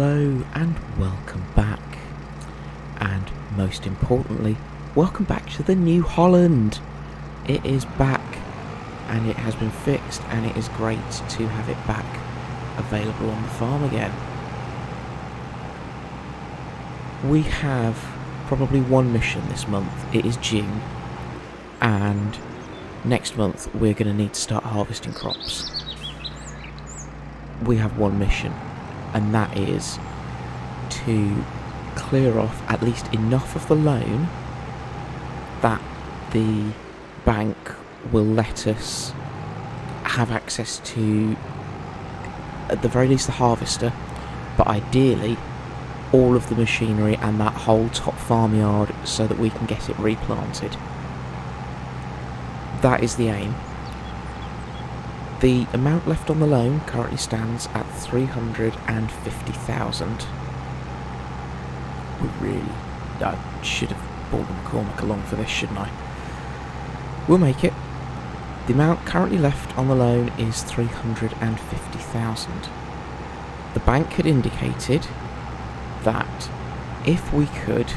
Hello and welcome back, and most importantly, welcome back to the New Holland. It is back and it has been fixed, and it is great to have it back available on the farm again. We have probably one mission this month. It is June, and next month we're going to need to start harvesting crops. We have one mission, and that is to clear off at least enough of the loan that the bank will let us have access to, at the very least, the harvester, but ideally all of the machinery and that whole top farmyard so that we can get it replanted. That is the aim. The amount left on the loan currently stands at 350,000. I should have brought McCormick along for this, shouldn't I? We'll make it. The amount currently left on the loan is 350,000. The bank had indicated that if we could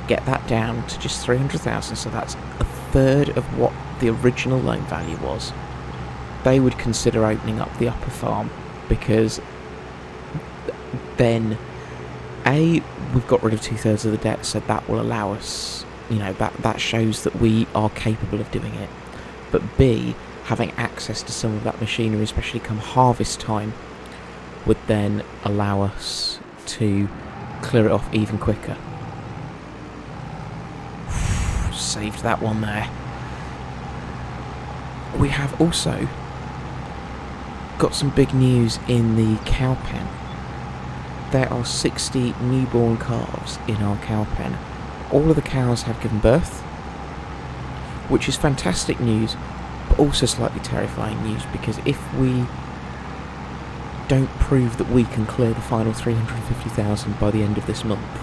get that down to just 300,000, so that's a third of what the original loan value was, they would consider opening up the upper farm, because then we've got rid of 2/3 of the debt, so that will allow us, that shows that we are capable of doing it. But B, having access to some of that machinery, especially come harvest time, would then allow us to clear it off even quicker. Saved that one there. We have also got some big news in the cow pen. There are 60 newborn calves in our cow pen. All of the cows have given birth, which is fantastic news, but also slightly terrifying news, because if we don't prove that we can clear the final 350,000 by the end of this month,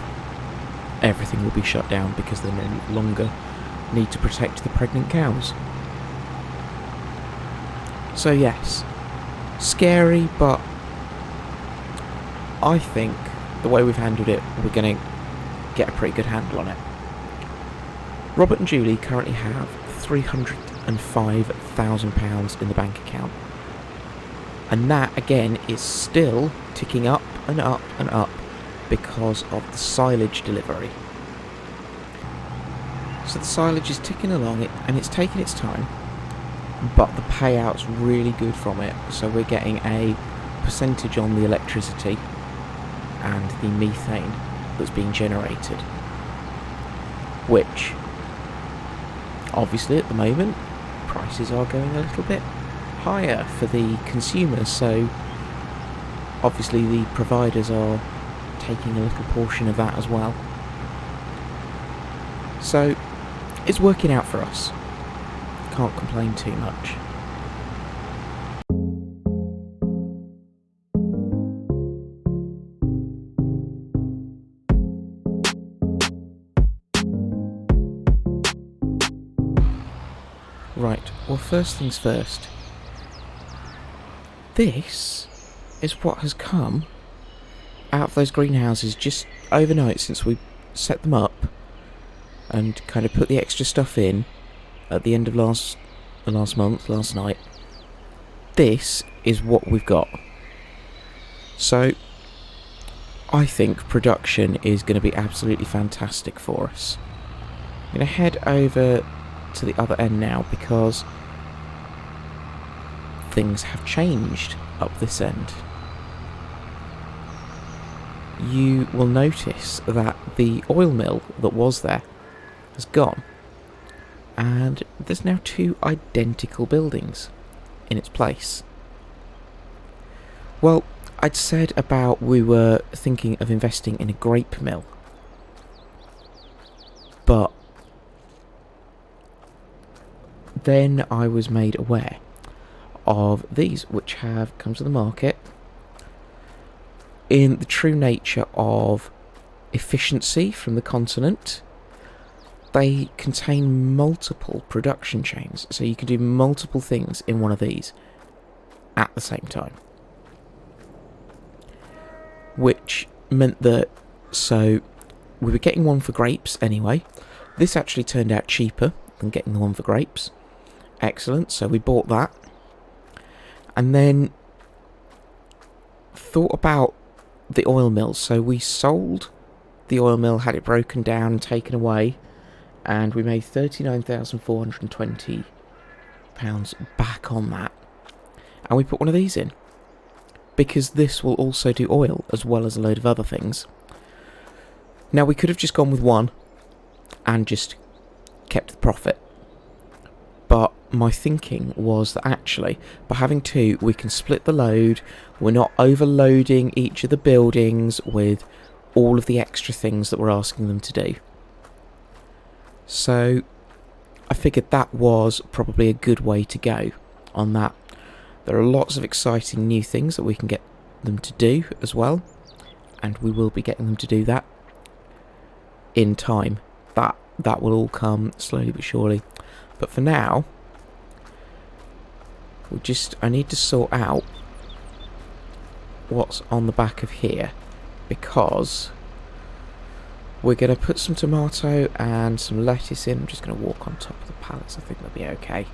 everything will be shut down, because they no longer need to protect the pregnant cows. So yes, scary, but I think the way we've handled it, we're going to get a pretty good handle on it. Robert and Julie currently have £305,000 in the bank account, and that again is still ticking up and up and up because of the silage delivery. So the silage is ticking along, and it's taking its time, but the payout's really good from it. So we're getting a percentage on the electricity and the methane that's being generated, which obviously at the moment prices are going a little bit higher for the consumers, so obviously the providers are taking a little portion of that as well. So it's working out for us. Can't complain too much. Right, well, first things first. This is what has come out of those greenhouses just overnight since we set them up and kind of put the extra stuff in at the end of last night. This is what we've got. So I think production is going to be absolutely fantastic for us. I'm going to head over to the other end now, because things have changed up this end. You will notice that the oil mill that was there has gone, and there's now two identical buildings in its place. Well, I'd said about we were thinking of investing in a grape mill, but then I was made aware of these, which have come to the market in the true nature of efficiency from the continent. They contain multiple production chains, so you can do multiple things in one of these at the same time. which meant that, so we were getting one for grapes anyway. This actually turned out cheaper than getting the one for grapes. Excellent, so we bought that. And then thought about the oil mill. So we sold the oil mill, had it broken down and taken away, and we made £39,420 back on that. And we put one of these in, because this will also do oil as well as a load of other things. Now, we could have just gone with one and just kept the profit, but my thinking was that actually by having two we can split the load. We're not overloading each of the buildings with all of the extra things that we're asking them to do. So I figured that was probably a good way to go on that. There are lots of exciting new things that we can get them to do as well, and we will be getting them to do that in time. That will all come slowly but surely. But for now, I need to sort out what's on the back of here, because we're going to put some tomato and some lettuce in. I'm just going to walk on top of the pallets. I think that'll be okay.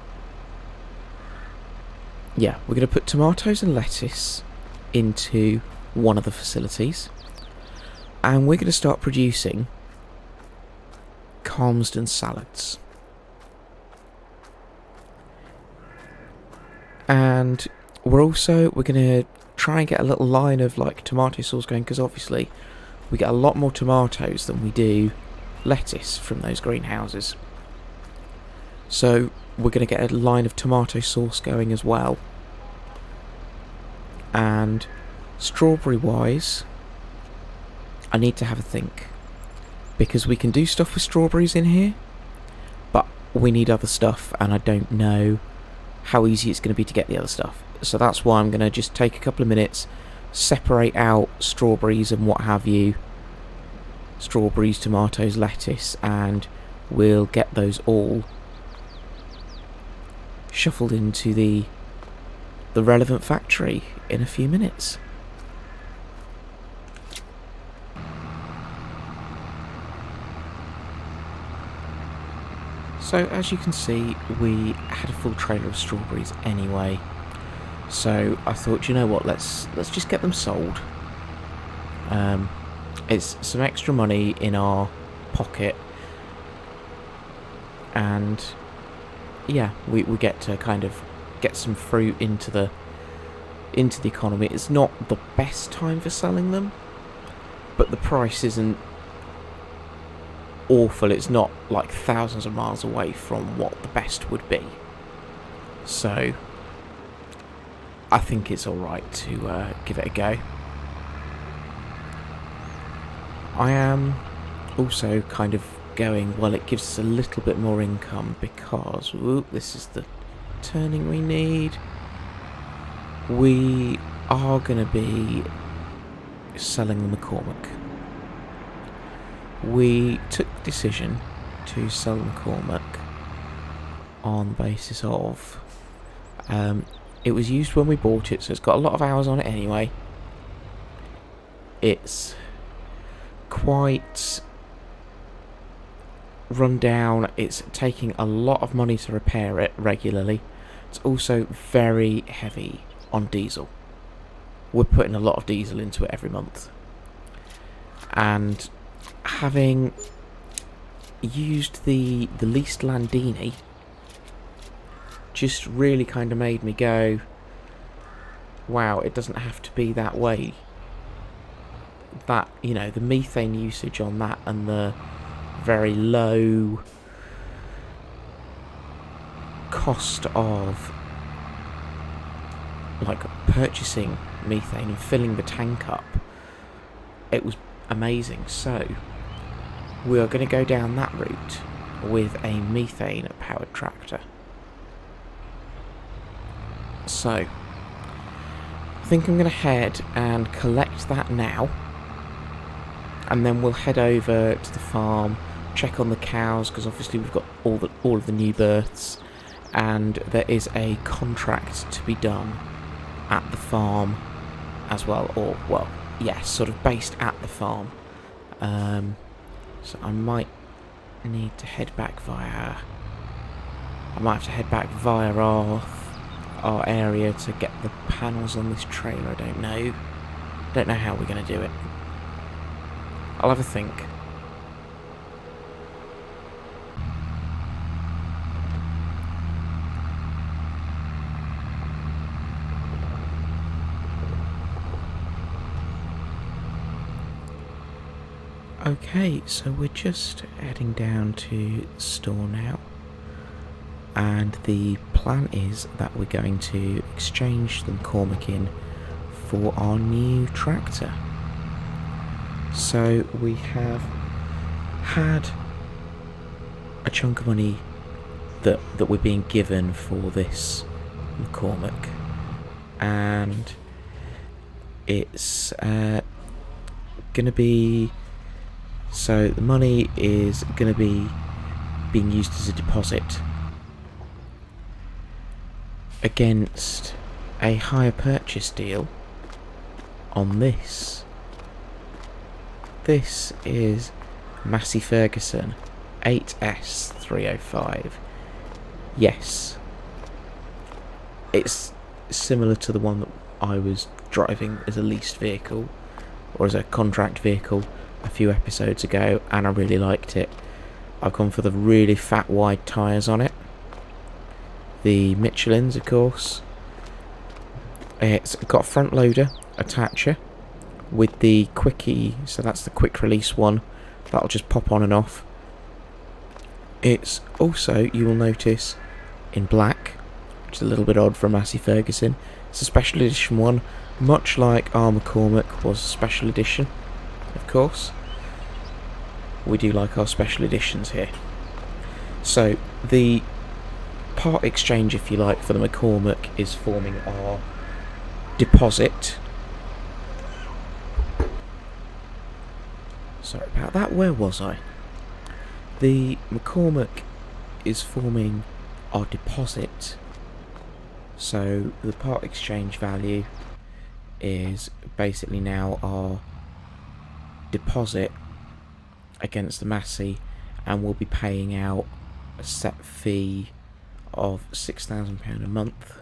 Yeah, we're going to put tomatoes and lettuce into one of the facilities, and we're going to start producing Calmsden salads. And we're going to try and get a little line of like tomato sauce going, because obviously we get a lot more tomatoes than we do lettuce from those greenhouses. So we're going to get a line of tomato sauce going as well. And strawberry wise, I need to have a think, because we can do stuff with strawberries in here, but we need other stuff, and I don't know how easy it's going to be to get the other stuff. So that's why I'm going to just take a couple of minutes, separate out strawberries and what have you, strawberries, tomatoes, lettuce, and we'll get those all shuffled into the relevant factory in a few minutes. So as you can see, we had a full trailer of strawberries anyway, so I thought, you know what, let's just get them sold. It's some extra money in our pocket, and yeah, we get to kind of get some fruit into the economy. It's not the best time for selling them, but the price isn't awful. It's not like thousands of miles away from what the best would be, so I think it's alright to give it a go. I am also kind of going, well, it gives us a little bit more income, because this is the turning we need. We are going to be selling the McCormick. We took the decision to sell McCormick on the basis of it was used when we bought it, so it's got a lot of hours on it anyway. It's quite run down. It's taking a lot of money to repair it regularly. It's also very heavy on diesel. We're putting a lot of diesel into it every month, and having used the leased Landini just really kind of made me go, wow, it doesn't have to be that way. That, you know, the methane usage on that and the very low cost of like purchasing methane and filling the tank up, it was amazing. So we are going to go down that route with a methane powered tractor. So I think I'm going to head and collect that now, and then we'll head over to the farm, check on the cows, because obviously we've got all of the new births, and there is a contract to be done at the farm as well, or well, yes, sort of based at the farm. So I might need to head back via... I might have to head back via our area to get the panels on this trailer. I don't know. Don't know how we're going to do it. I'll have a think. Okay, so we're just heading down to the store now, and the plan is that we're going to exchange the McCormick in for our new tractor. So we have had a chunk of money that we're being given for this McCormick, and it's going to be... So the money is going to be being used as a deposit against a hire purchase deal on this. This is Massey Ferguson 8S305. Yes, it's similar to the one that I was driving as a leased vehicle or as a contract vehicle a few episodes ago, and I really liked it. I've gone for the really fat wide tyres on it, the Michelins of course. It's got a front loader attacher with the quickie, so that's the quick release one that'll just pop on and off. It's also, you will notice, in black, which is a little bit odd for a Massey Ferguson. It's a special edition one, much like our McCormick was a special edition. Of course, we do like our special editions here. So the part exchange, if you like, for the McCormick is forming our deposit. Sorry about that, where was I? The McCormick is forming our deposit. So the part exchange value is basically now our deposit against the Massey, and we'll be paying out a set fee of £6,000 a month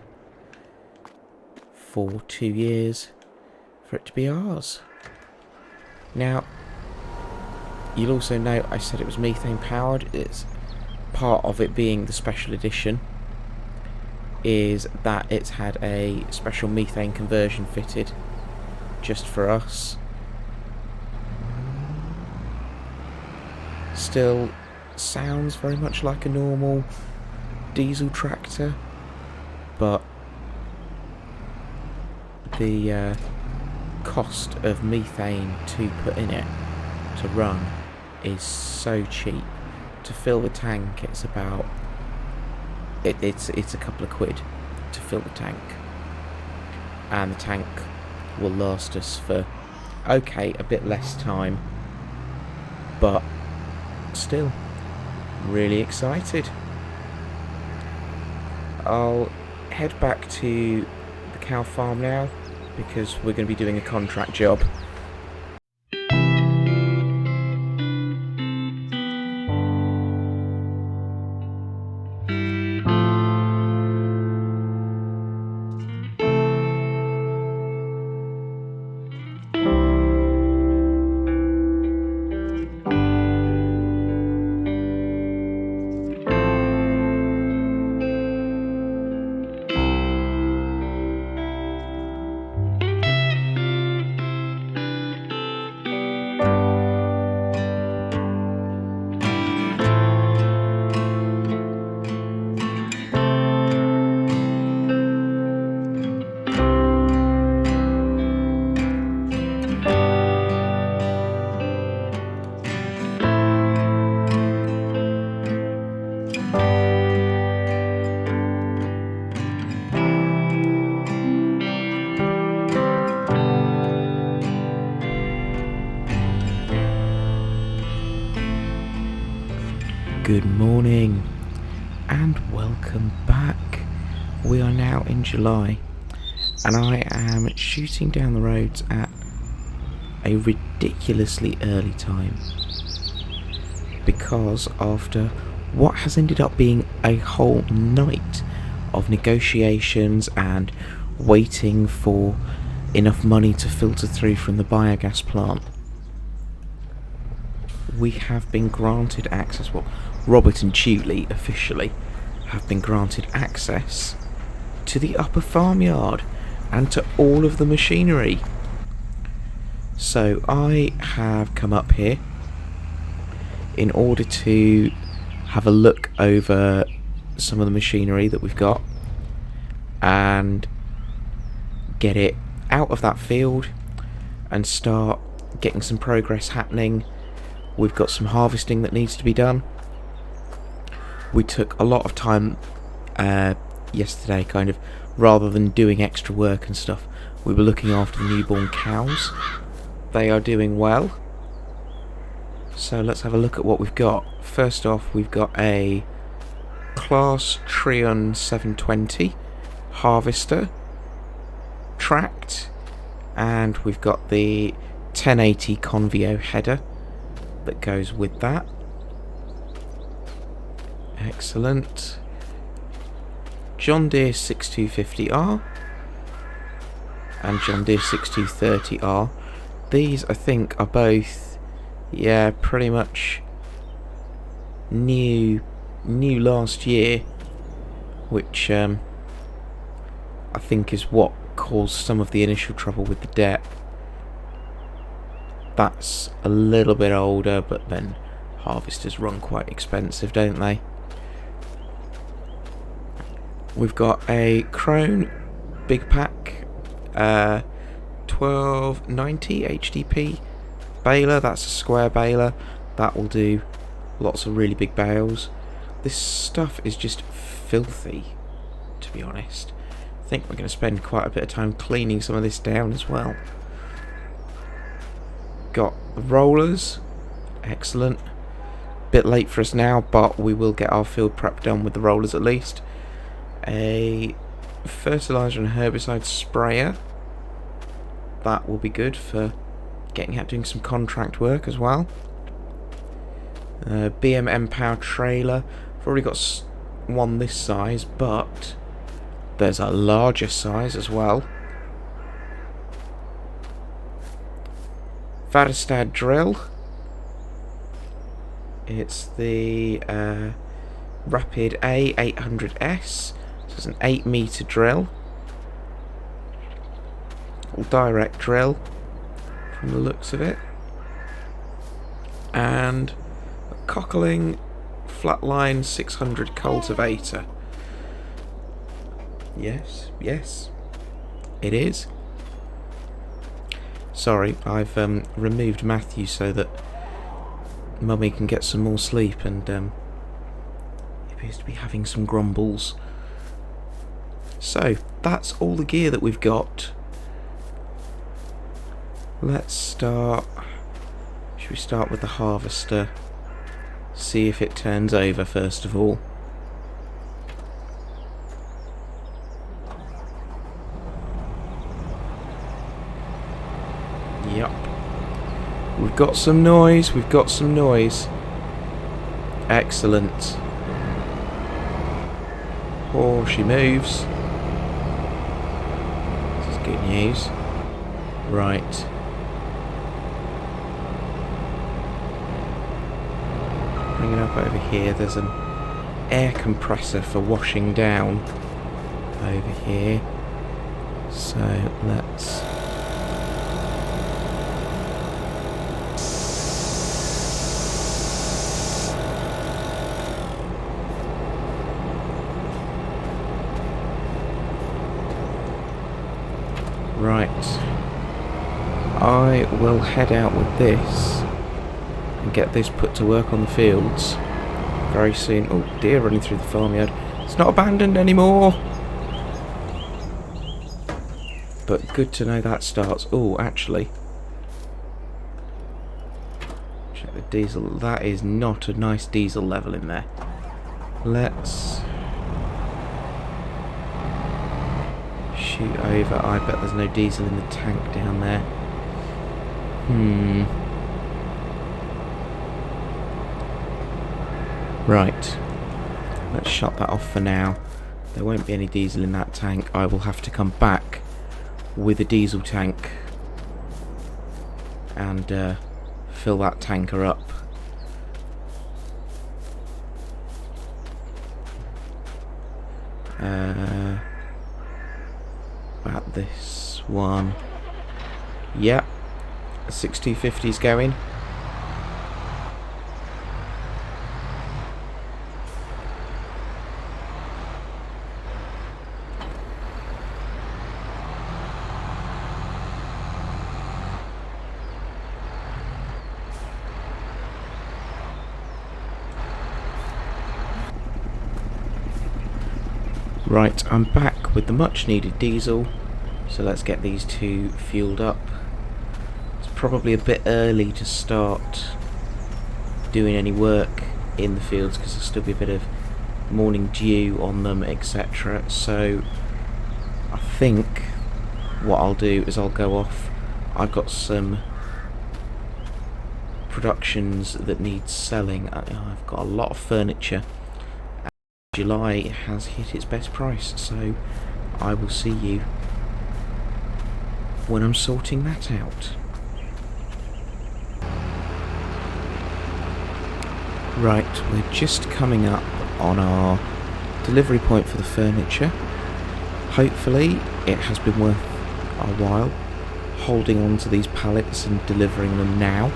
for 2 years for it to be ours. Now, you'll also note I said it was methane powered. It's part of it being the special edition is that it's had a special methane conversion fitted just for us. Still sounds very much like a normal diesel tractor, but the cost of methane to put in it to run is so cheap. To fill the tank, it's about it's a couple of quid to fill the tank, and the tank will last us for a bit less time, but still really excited. I'll head back to the cow farm now because we're going to be doing a contract job. Good morning and welcome back. We are now in July and I am shooting down the roads at a ridiculously early time, because after what has ended up being a whole night of negotiations and waiting for enough money to filter through from the biogas plant, we have been granted access. Well, Robert and Tuley officially have been granted access to the upper farmyard and to all of the machinery. So I have come up here in order to have a look over some of the machinery that we've got and get it out of that field and start getting some progress happening. We've got some harvesting that needs to be done. We took a lot of time yesterday, kind of, rather than doing extra work and stuff, we were looking after the newborn cows. They are doing well. So let's have a look at what we've got. First off, we've got a Class Trion 720 harvester, tracked, and we've got the 1080 Convio header that goes with that. Excellent. John Deere 6250R and John Deere 6230R. These, I think, are both, yeah, pretty much new last year, which I think is what caused some of the initial trouble with the debt. That's a little bit older, but then harvesters run quite expensive, don't they? We've got a Krone Big Pack 1290 HDP baler. That's a square baler. That will do lots of really big bales. This stuff is just filthy, to be honest. I think we're going to spend quite a bit of time cleaning some of this down as well. Got the rollers. Excellent. Bit late for us now, but we will get our field prep done with the rollers at least. A fertilizer and herbicide sprayer. That will be good for getting out doing some contract work as well. BMM power trailer. I've already got one this size, but there's a larger size as well. Vadestad drill. It's the Rapid A800S. So it's an 8-meter drill. Direct drill from the looks of it. And a Cockling Flatline 600 cultivator. Yes, it is. Sorry, I've removed Matthew so that Mummy can get some more sleep, and he appears to be having some grumbles. So, that's all the gear that we've got. Let's start. Should we start with the harvester? See if it turns over first of all. Yep. We've got some noise. Excellent. Oh, she moves. This is good news. Right. Bringing up over here, there's an air compressor for washing down over here. So let's... Right, I will head out with this and get this put to work on the fields very soon. Oh, deer running through the farmyard. It's not abandoned anymore. But good to know that starts. Oh, actually, check the diesel. That is not a nice diesel level in there. Let's shoot over. I bet there's no diesel in the tank down there. Right. Let's shut that off for now. There won't be any diesel in that tank. I will have to come back with a diesel tank and fill that tanker up. About this one. Yep. 6250's going. Right, I'm back with the much needed diesel, so let's get these two fueled up. It's probably a bit early to start doing any work in the fields because there'll still be a bit of morning dew on them, etc. So I think what I'll do is I'll go off. I've got some productions that need selling. I've got a lot of furniture. July has hit its best price, so I will see you when I'm sorting that out. Right, we're just coming up on our delivery point for the furniture. Hopefully it has been worth our while holding on to these pallets and delivering them now,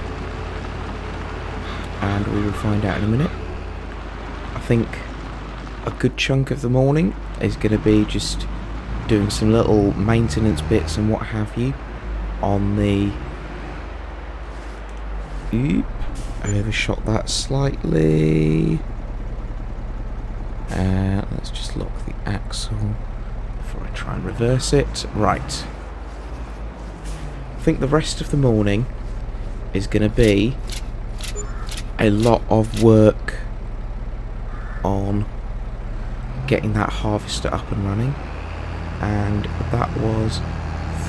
and we will find out in a minute. I think a good chunk of the morning is going to be just doing some little maintenance bits and what have you on the... Oop, I overshot that slightly. Let's just lock the axle before I try and reverse it. Right. I think the rest of the morning is going to be a lot of work on getting that harvester up and running, and that was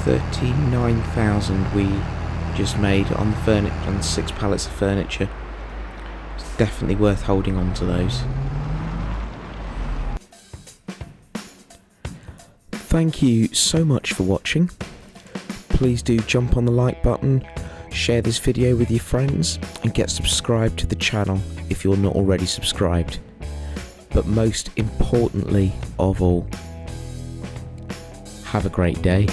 39,000 we just made on the furniture, on 6 pallets of furniture. It's definitely worth holding on to those. Thank you so much for watching. Please do jump on the like button, share this video with your friends, and get subscribed to the channel if you're not already subscribed. But most importantly of all, have a great day.